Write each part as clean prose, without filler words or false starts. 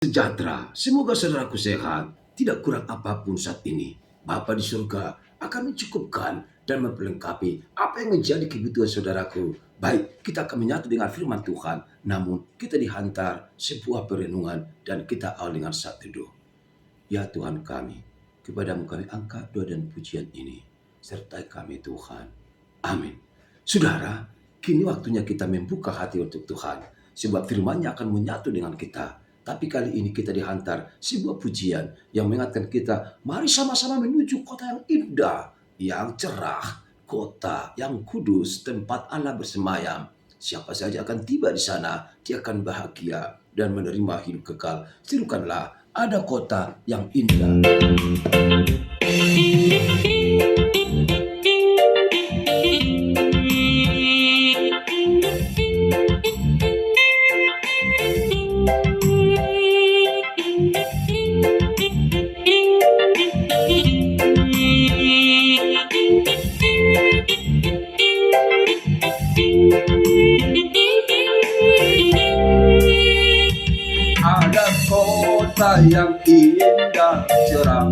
Sejahtera, semoga saudaraku sehat, tidak kurang apapun saat ini. Bapa di surga akan mencukupkan dan memperlengkapi apa yang menjadi kebutuhan saudaraku. Baik, kita akan menyatu dengan firman Tuhan, namun kita dihantar sebuah perenungan dan kita awal dengan saat teduh. Ya Tuhan kami, kepadamu kami angkat doa dan pujian ini. Sertai kami Tuhan. Amin. Saudara, kini waktunya kita membuka hati untuk Tuhan. Sebab firman-Nya akan menyatu dengan kita. Tapi kali ini kita dihantar sebuah pujian yang mengingatkan kita, mari sama-sama menuju kota yang indah, yang cerah, kota yang kudus, tempat Allah bersemayam. Siapa saja akan tiba di sana, dia akan bahagia dan menerima hidup kekal. Serukanlah, ada kota yang indah. Ada kota yang indah cerah,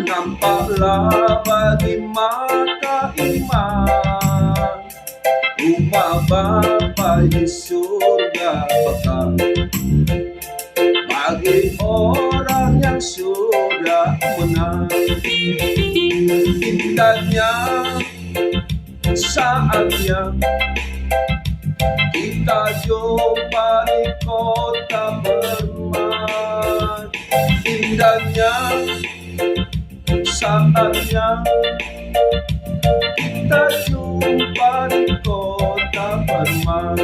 nampaklah bagi mata iman. Rumah Bapa di surga bekal bagi orang yang sudah menang. Indahnya saatnya kita jumpa di kota berman. Indahnya saatnya kita jumpa di kota berman.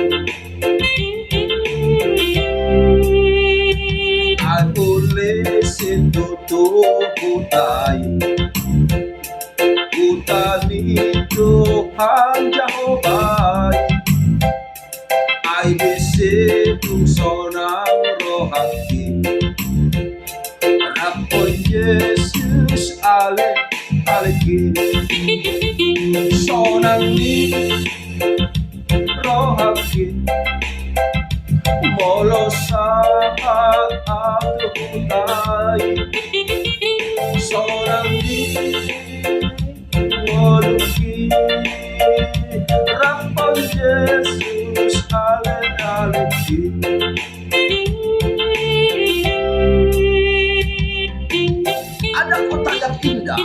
Aku listen tutuputai utani Tuhan Jehovah. Ay disitu sonang rohati Rapon Yesus ale aleki sonang ni rohati molo saat aku utai sonang ni woluki Rapon Yesus ale aleki. Ada kota yang indah,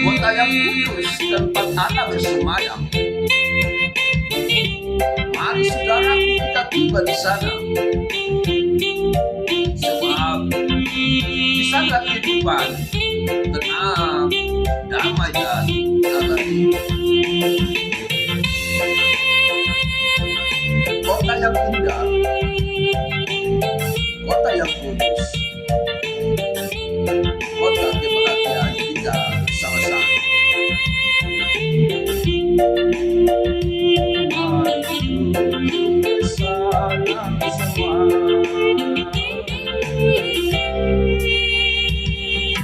kota yang kudus, tempat Allah bersemayam. Mari saudaraku kita tiba di sana, sebab di sana kehidupan tenang, damai dan abadi. Kota yang indah, kota yang kudus, kota kebahagiaan kita sama-sama. Mari sana semua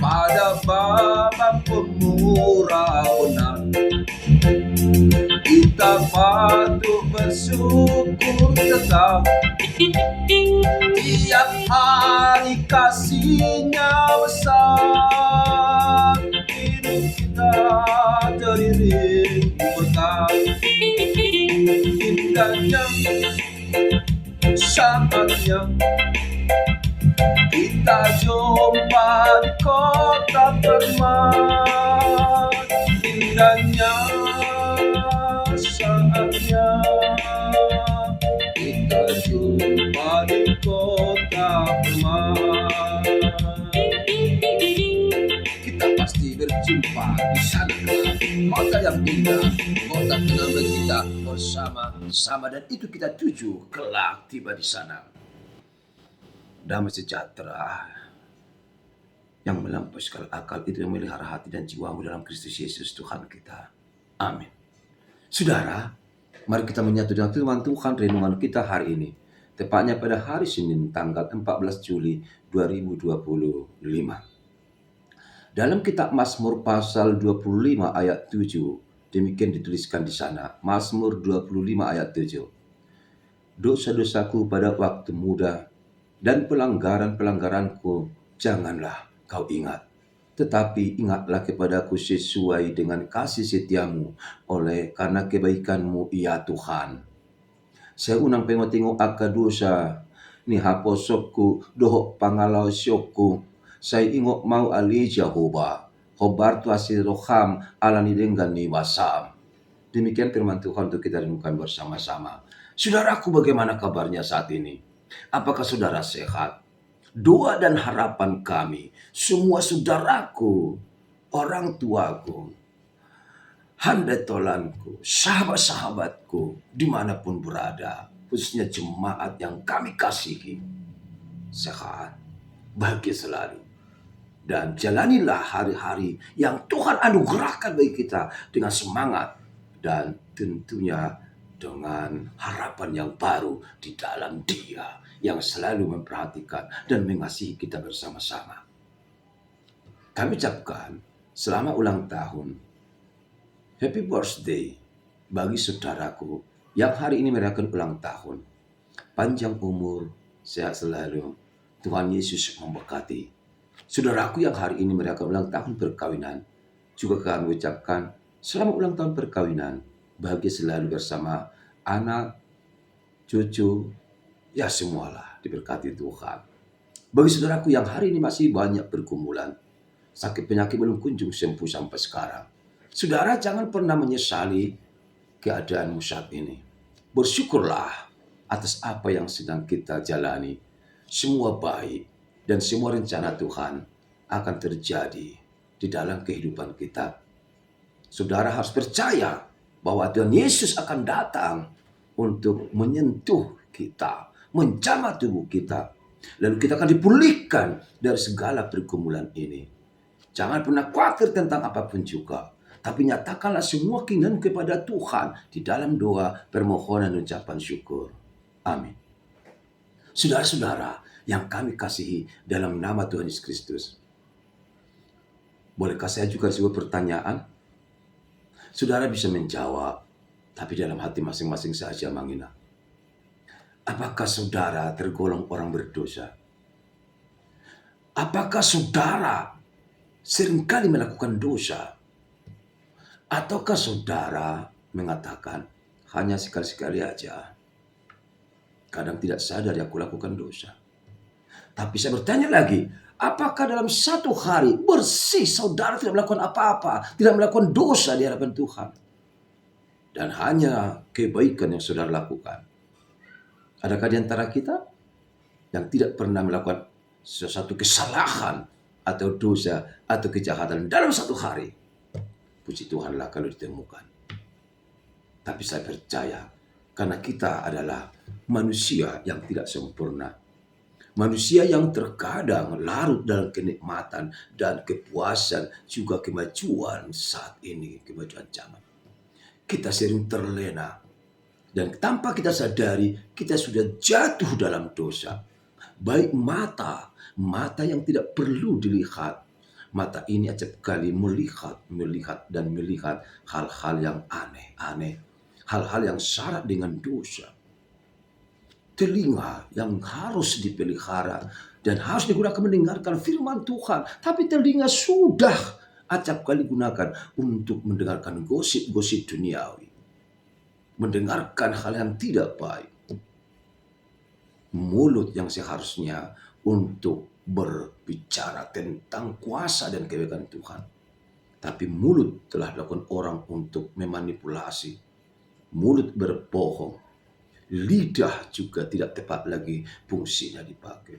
pada Bapa pemurah benar. Kita patut bersyukur tetap. Tiap hari kasih-Nya besar. Hidup kita teriring berkah. Indahnya saatnya kita jumpa di kota berman. Indahnya saatnya kita jumpa di kota berman. Kita pasti berjumpa di sana, kota yang indah, kota tenang bagi kita bersama-sama, dan itu kita tuju kelak tiba di sana. Damai sejahtera yang melampaui segala akal itu yang melihara hati dan jiwamu dalam Kristus Yesus Tuhan kita. Amin. Saudara, mari kita menyatu dengan firman Tuhan renungan kita hari ini. Tepatnya pada hari Senin tanggal 14 Juli 2025. Dalam kitab Mazmur pasal 25 ayat 7, demikian dituliskan di sana. Mazmur 25 ayat 7. dosa-dosaku pada waktu muda, dan pelanggaran-pelanggaranku janganlah kau ingat. Tetapi ingatlah kepadaku sesuai dengan kasih setiamu, oleh karena kebaikanmu ya Tuhan. Saya unang pengotingo aka dosa, ni haposokku dohok pangalau syokku, saya ingok mau ali Jehovah, hobar tu asir roham ala ni denggan ni wasam. Demikian firman Tuhan untuk kita renungkan bersama-sama. Saudaraku, bagaimana kabarnya saat ini? Apakah saudara sehat? Doa dan harapan kami, semua saudaraku, orang tuaku, handai tolanku, sahabat-sahabatku, dimanapun berada, khususnya jemaat yang kami kasihi, sehat, bahagia selalu. Dan jalanilah hari-hari yang Tuhan anugerahkan bagi kita dengan semangat dan tentunya dengan harapan yang baru di dalam Dia yang selalu memperhatikan dan mengasihi kita bersama-sama. Kami ucapkan selamat ulang tahun, happy birthday bagi saudaraku yang hari ini merayakan ulang tahun. Panjang umur, sehat selalu, Tuhan Yesus memberkati. Saudaraku yang hari ini merayakan ulang tahun perkawinan, juga kami ucapkan selamat ulang tahun perkawinan, bahagia selalu bersama anak, cucu, ya semualah diberkati Tuhan. Bagi saudaraku yang hari ini masih banyak pergumulan, sakit penyakit belum kunjung sembuh sampai sekarang, saudara jangan pernah menyesali keadaanmu saat ini. Bersyukurlah atas apa yang sedang kita jalani. Semua baik dan semua rencana Tuhan akan terjadi di dalam kehidupan kita. Saudara harus percaya bahwa Tuhan Yesus akan datang untuk menyentuh kita, menjamah tubuh kita. Lalu kita akan dipulihkan dari segala pergumulan ini. Jangan pernah khawatir tentang apapun juga, tapi nyatakanlah semua keinginan kepada Tuhan di dalam doa, permohonan, dan ucapan syukur. Amin. Saudara-saudara yang kami kasihi dalam nama Tuhan Yesus Kristus, bolehkah saya juga sebuah pertanyaan? Saudara bisa menjawab, tapi dalam hati masing-masing saja menghina. Apakah saudara tergolong orang berdosa? Apakah saudara seringkali melakukan dosa? Ataukah saudara mengatakan, hanya sekali-sekali aja, kadang tidak sadar aku lakukan dosa? Tapi saya bertanya lagi, apakah dalam satu hari bersih saudara tidak melakukan apa-apa, tidak melakukan dosa di hadapan Tuhan? Dan hanya kebaikan yang saudara lakukan. Adakah di antara kita yang tidak pernah melakukan sesuatu kesalahan atau dosa atau kejahatan dalam satu hari? Puji Tuhanlah kalau ditemukan. Tapi saya percaya karena kita adalah manusia yang tidak sempurna. Manusia yang terkadang larut dalam kenikmatan dan kepuasan, juga kemajuan saat ini, kemajuan zaman. Kita sering terlena dan tanpa kita sadari kita sudah jatuh dalam dosa. Baik mata yang tidak perlu dilihat. Mata ini acap kali melihat hal-hal yang aneh-aneh, hal-hal yang syarat dengan dosa. Telinga yang harus dipelihara dan harus digunakan mendengarkan firman Tuhan, tapi telinga sudah acap kali gunakan untuk mendengarkan gosip-gosip duniawi, mendengarkan hal yang tidak baik. Mulut yang seharusnya untuk berbicara tentang kuasa dan kebaikan Tuhan, tapi mulut telah dilakukan orang untuk memanipulasi. Mulut berbohong, lidah juga tidak tepat lagi fungsinya dipakai.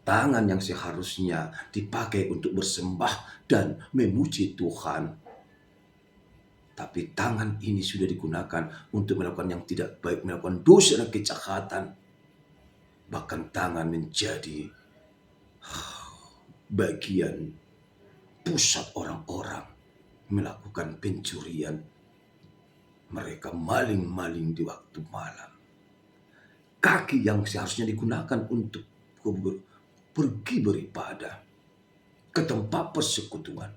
Tangan yang seharusnya dipakai untuk bersembah dan memuji Tuhan, tapi tangan ini sudah digunakan untuk melakukan yang tidak baik, melakukan dosa dan kejahatan. Bahkan tangan menjadi bagian pusat orang-orang melakukan pencurian. Mereka maling-maling di waktu malam. Kaki yang seharusnya digunakan untuk pergi beribadah ke tempat persekutuan.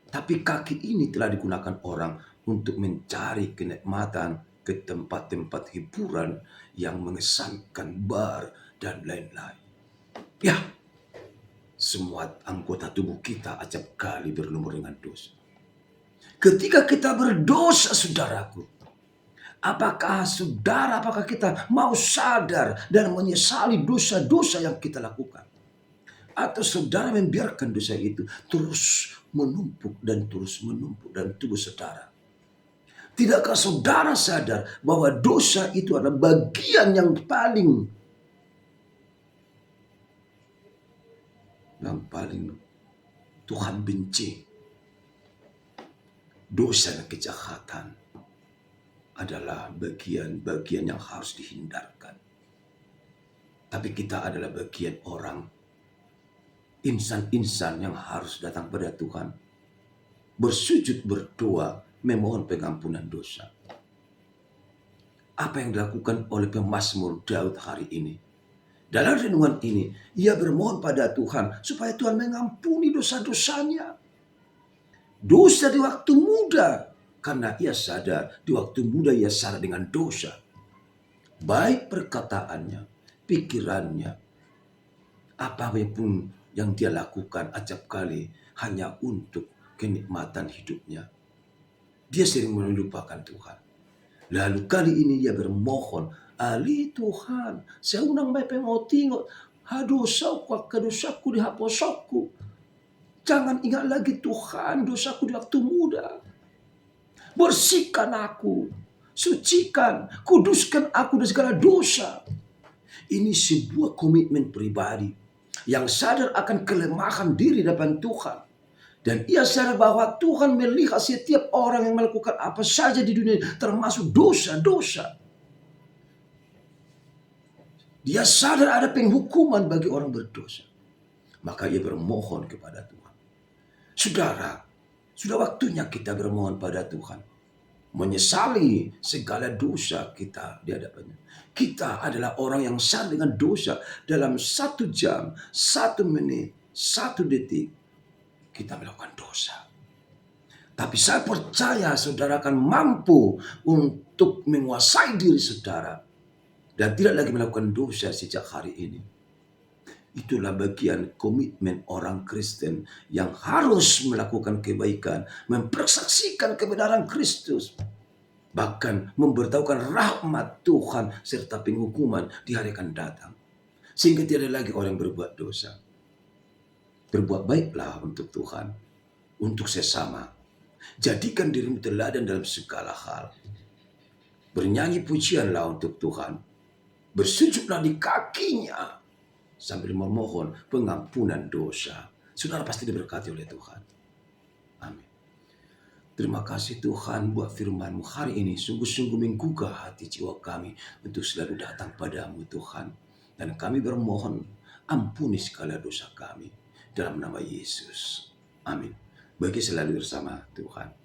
Tapi kaki ini telah digunakan orang untuk mencari kenikmatan, ke tempat-tempat hiburan yang mengesankan bar dan lain-lain. Ya, semua anggota tubuh kita acap kali berlumur dengan dosa. Ketika kita berdosa, saudaraku, apakah kita mau sadar dan menyesali dosa-dosa yang kita lakukan? Atau saudara membiarkan dosa itu terus menumpuk dan terus menumpuk dalam tubuh saudara? Tidakkah saudara sadar bahwa dosa itu adalah bagian yang paling Tuhan benci? Dosa dan kejahatan adalah bagian-bagian yang harus dihindarkan. Tapi kita adalah bagian orang, insan-insan yang harus datang pada Tuhan, bersujud berdoa, memohon pengampunan dosa. Apa yang dilakukan oleh pemazmur Daud hari ini? Dalam renungan ini, ia bermohon pada Tuhan supaya Tuhan mengampuni dosa-dosanya. Dosa di waktu muda, karena ia sadar di waktu muda ia sadar dengan dosa. Baik perkataannya, pikirannya, apapun yang dia lakukan acap kali hanya untuk kenikmatan hidupnya. Dia sering melupakan Tuhan. Lalu kali ini dia bermohon, Ali Tuhan, saya unang may pengotingo, dosaku dihapusku. Jangan ingat lagi Tuhan, dosaku di waktu muda. Bersihkan aku, sucikan, kuduskan aku dari segala dosa. Ini sebuah komitmen pribadi yang sadar akan kelemahan diri depan Tuhan. Dan ia sadar bahwa Tuhan melihat setiap orang yang melakukan apa saja di dunia, termasuk dosa-dosa. Dia sadar ada penghukuman bagi orang berdosa. Maka ia bermohon kepada Tuhan. Saudara, sudah waktunya kita bermohon pada Tuhan. Menyesali segala dosa kita di hadapannya. Kita adalah orang yang sadar dengan dosa. Dalam 1 jam, 1 menit, 1 detik, kita melakukan dosa. Tapi saya percaya saudara akan mampu untuk menguasai diri saudara. Dan tidak lagi melakukan dosa sejak hari ini. Itulah bagian komitmen orang Kristen yang harus melakukan kebaikan. Mempersaksikan kebenaran Kristus. Bahkan memberitahukan rahmat Tuhan serta penghukuman di hari akan datang. Sehingga tidak ada lagi orang yang berbuat dosa. Berbuat baiklah untuk Tuhan, untuk sesama. Jadikan dirimu teladan dalam segala hal. Bernyanyi pujianlah untuk Tuhan. Bersujudlah di kakinya sambil memohon pengampunan dosa. Saudara pasti diberkati oleh Tuhan. Amin. Terima kasih Tuhan buat firman-Mu hari ini. Sungguh-sungguh menggugah hati jiwa kami untuk selalu datang padamu Tuhan. Dan kami bermohon ampuni segala dosa kami. Dalam nama Yesus. Amin. Bagi selalu bersama Tuhan.